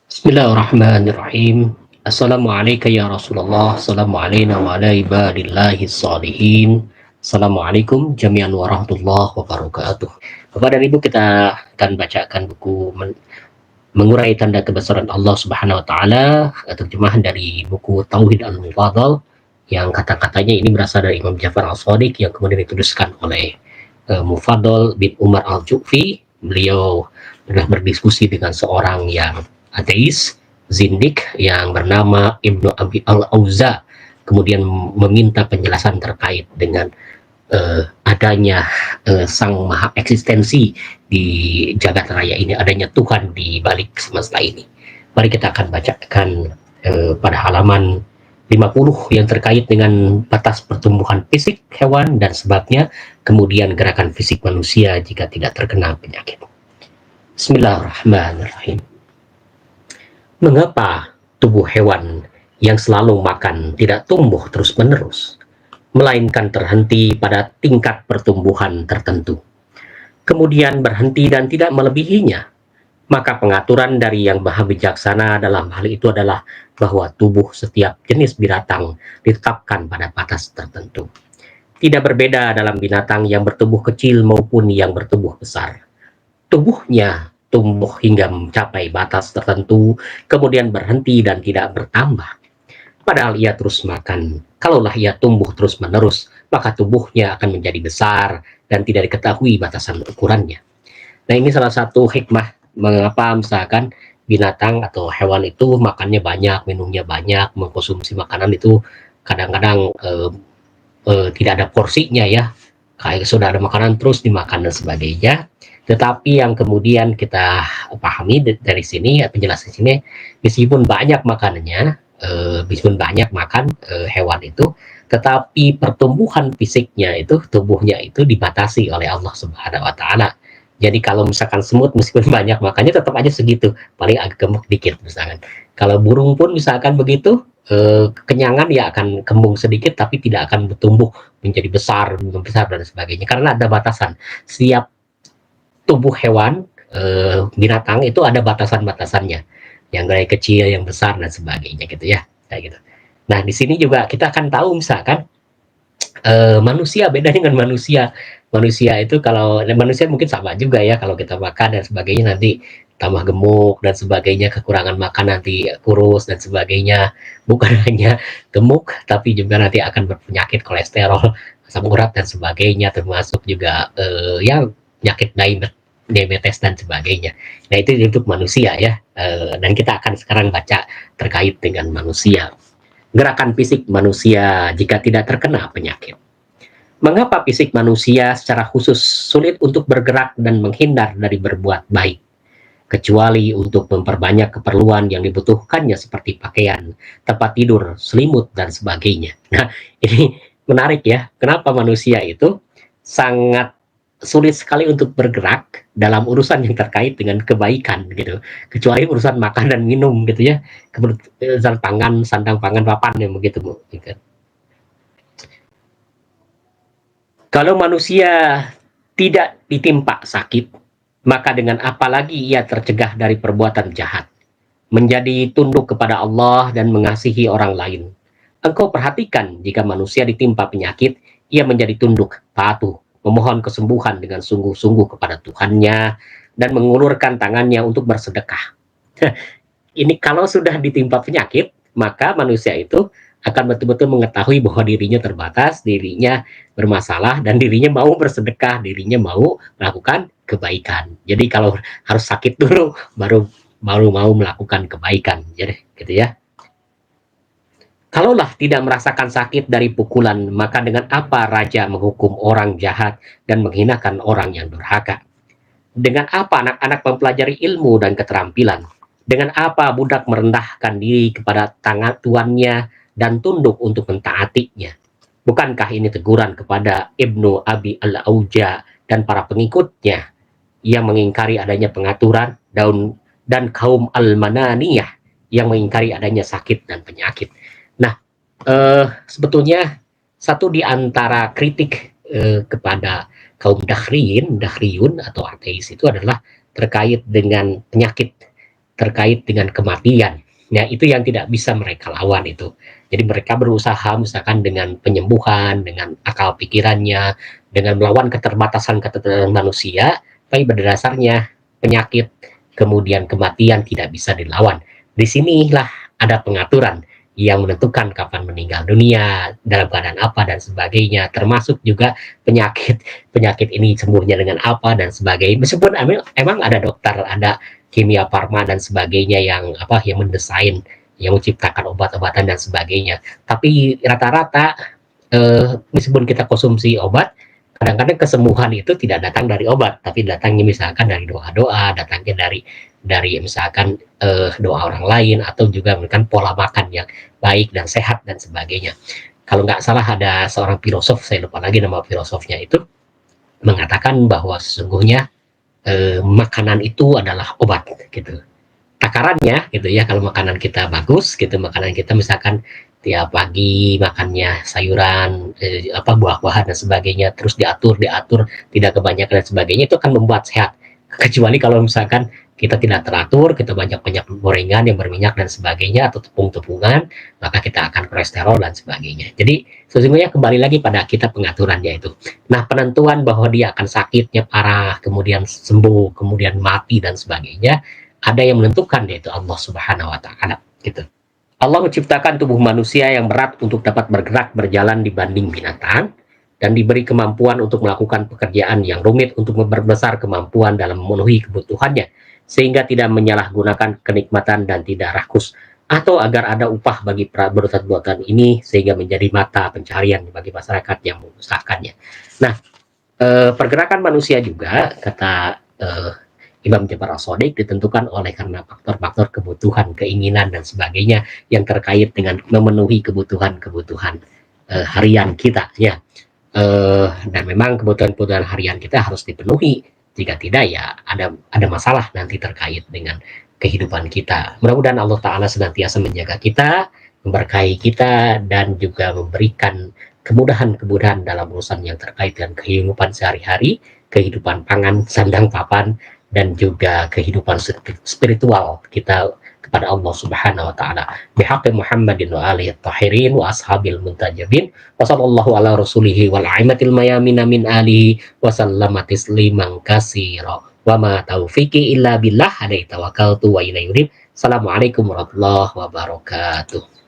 Bismillahirrahmanirrahim. Assalamualaikum ya Rasulullah. Assalamualaikum wa ala ibadillahi salihin. Assalamualaikum jami'an warahmatullahi wabarakatuh. Bapak dan Ibu, kita akan bacakan buku Mengurai Tanda Kebesaran Allah Subhanahu wa taala, terjemahan dari buku Tauhid Al-Mufadhal, yang kata-katanya ini berasal dari Imam Ja'far Al-Shadiq yang kemudian dituliskan oleh Mufadhal bin Umar Al-Ju'fi. Beliau pernah berdiskusi dengan seorang yang ateis, zindik, yang bernama Ibnu Abi Al-Auza, kemudian meminta penjelasan terkait dengan adanya sang maha eksistensi di jagat raya ini, adanya Tuhan di balik semesta ini. Mari kita akan bacakan pada halaman 50 yang terkait dengan batas pertumbuhan fisik hewan dan sebabnya, kemudian gerakan fisik manusia jika tidak terkena penyakit. Bismillahirrahmanirrahim. Mengapa tubuh hewan yang selalu makan tidak tumbuh terus-menerus, melainkan terhenti pada tingkat pertumbuhan tertentu, kemudian berhenti dan tidak melebihinya? Maka pengaturan dari Yang Maha Bijaksana dalam hal itu adalah bahwa tubuh setiap jenis binatang ditetapkan pada batas tertentu. Tidak berbeda dalam binatang yang bertubuh kecil maupun yang bertubuh besar. Tubuhnya tumbuh hingga mencapai batas tertentu, kemudian berhenti dan tidak bertambah. Padahal ia terus makan. Kalaulah ia tumbuh terus-menerus, maka tubuhnya akan menjadi besar dan tidak diketahui batasan ukurannya. Nah, ini salah satu hikmah mengapa misalkan binatang atau hewan itu makannya banyak, minumnya banyak, mengkonsumsi makanan itu kadang-kadang tidak ada porsinya ya. Kayak sudah ada makanan terus dimakan dan sebagainya. Tetapi yang kemudian kita pahami dari sini, penjelasan sini, meskipun banyak makanannya, meskipun banyak makan hewan itu, tetapi pertumbuhan fisiknya itu, tubuhnya itu dibatasi oleh Allah Subhanahu wa taala. Jadi kalau misalkan semut meskipun banyak makannya tetap aja segitu, paling agak gemuk dikit misalkan. Kalau burung pun misalkan begitu, kekenyangan ya akan kembung sedikit tapi tidak akan bertumbuh menjadi besar, membesar dan sebagainya karena ada batasan. Setiap tubuh hewan, binatang itu ada batasan-batasannya. Yang dari kecil, yang besar dan sebagainya gitu ya, kayak gitu. Nah, di sini juga kita akan tahu misalkan manusia beda dengan manusia. Manusia itu kalau manusia mungkin sama juga ya, kalau kita makan dan sebagainya nanti tambah gemuk dan sebagainya, kekurangan makan nanti kurus dan sebagainya. Bukan hanya gemuk tapi juga nanti akan berpenyakit kolesterol, asam urat dan sebagainya, termasuk juga yang penyakit diabetes dan sebagainya. Nah, itu untuk manusia ya. Dan kita akan sekarang baca terkait dengan manusia. Gerakan fisik manusia jika tidak terkena penyakit. Mengapa fisik manusia secara khusus sulit untuk bergerak dan menghindar dari berbuat baik, kecuali untuk memperbanyak keperluan yang dibutuhkannya seperti pakaian, tempat tidur, selimut, dan sebagainya. Nah, ini menarik ya, kenapa manusia itu sangat sulit sekali untuk bergerak dalam urusan yang terkait dengan kebaikan gitu, kecuali urusan makan dan minum gitu ya, kemudian pangan, sandang pangan papan yang begitu gitu. Kalau manusia tidak ditimpa sakit, maka dengan apa lagi ia tercegah dari perbuatan jahat, menjadi tunduk kepada Allah dan mengasihi orang lain. Engkau perhatikan jika manusia ditimpa penyakit, ia menjadi tunduk, patuh, memohon kesembuhan dengan sungguh-sungguh kepada Tuhannya, dan mengulurkan tangannya untuk bersedekah. Ini kalau sudah ditimpa penyakit, maka manusia itu akan betul-betul mengetahui bahwa dirinya terbatas, dirinya bermasalah, dan dirinya mau bersedekah, dirinya mau melakukan kebaikan. Jadi kalau harus sakit dulu, baru baru mau melakukan kebaikan. Jadi gitu ya. Kalaulah tidak merasakan sakit dari pukulan, maka dengan apa raja menghukum orang jahat dan menghinakan orang yang durhaka? Dengan apa anak-anak mempelajari ilmu dan keterampilan? Dengan apa budak merendahkan diri kepada tangan tuannya dan tunduk untuk mentaatinya? Bukankah ini teguran kepada Ibnu Abi Al-Auja dan para pengikutnya yang mengingkari adanya pengaturan dan kaum Al-Mananiyah yang mengingkari adanya sakit dan penyakit? Nah, sebetulnya satu di antara kritik kepada kaum Dahriyun atau ateis itu adalah terkait dengan penyakit. terkait dengan kematian. Ya, itu yang tidak bisa mereka lawan itu. Jadi mereka berusaha misalkan dengan penyembuhan, dengan akal pikirannya, dengan melawan keterbatasan manusia, tapi pada dasarnya penyakit, kemudian kematian tidak bisa dilawan. Disinilah ada pengaturan yang menentukan kapan meninggal dunia, dalam keadaan apa dan sebagainya, termasuk juga penyakit penyakit ini sembuhnya dengan apa dan sebagainya. Meskipun emang ada dokter, ada kimia farma dan sebagainya yang mendesain, yang menciptakan obat-obatan dan sebagainya. Tapi rata-rata meskipun kita konsumsi obat, kadang-kadang kesembuhan itu tidak datang dari obat, tapi datangnya misalkan dari doa-doa, datangnya dari misalkan doa orang lain, atau juga misalkan pola makan yang baik dan sehat dan sebagainya. Kalau nggak salah ada seorang filosof, saya lupa lagi nama filosofnya itu, mengatakan bahwa sesungguhnya makanan itu adalah obat gitu. Takarannya gitu ya, kalau makanan kita bagus gitu, makanan kita misalkan tiap pagi makannya sayuran, buah-buahan dan sebagainya, terus diatur diatur tidak kebanyakan dan sebagainya, itu akan membuat sehat. Kecuali kalau misalkan kita tidak teratur, kita banyak-banyak gorengan yang berminyak dan sebagainya, atau tepung-tepungan, maka kita akan kolesterol dan sebagainya. Jadi sesungguhnya kembali lagi pada kita pengaturannya itu. Nah, penentuan bahwa dia akan sakitnya parah, kemudian sembuh, kemudian mati dan sebagainya, ada yang menentukan, yaitu Allah Subhanahu wa taala gitu. Allah menciptakan tubuh manusia yang berat untuk dapat bergerak berjalan dibanding binatang, dan diberi kemampuan untuk melakukan pekerjaan yang rumit untuk memperbesar kemampuan dalam memenuhi kebutuhannya, sehingga tidak menyalahgunakan kenikmatan dan tidak rakus, atau agar ada upah bagi perbuatan ini sehingga menjadi mata pencarian bagi masyarakat yang mengusahakannya. Nah, pergerakan manusia juga, kata Imam Jafar As-Shadiq, ditentukan oleh karena faktor-faktor kebutuhan, keinginan dan sebagainya yang terkait dengan memenuhi kebutuhan-kebutuhan harian kita ya. Dan memang kebutuhan-kebutuhan harian kita harus dipenuhi. Jika tidak, ya ada masalah nanti terkait dengan kehidupan kita. Mudah-mudahan Allah Ta'ala senantiasa menjaga kita, memberkahi kita, dan juga memberikan kemudahan-kemudahan dalam urusan yang terkait dengan kehidupan sehari-hari, kehidupan pangan, sandang, papan, dan juga kehidupan spiritual kita kepada Allah Subhanahu wa taala. Bihaqqi Muhammadin wa alihi tahirin wa ashabil muntajabin. Wa sallallahu ala rasulihi wal aimatil mayamin min alihi wa sallama tasliman katsira. Wa ma taufiqi illa billah, alaihi tawakkaltu wa ilaihi unib. Assalamualaikum warahmatullahi wabarakatuh.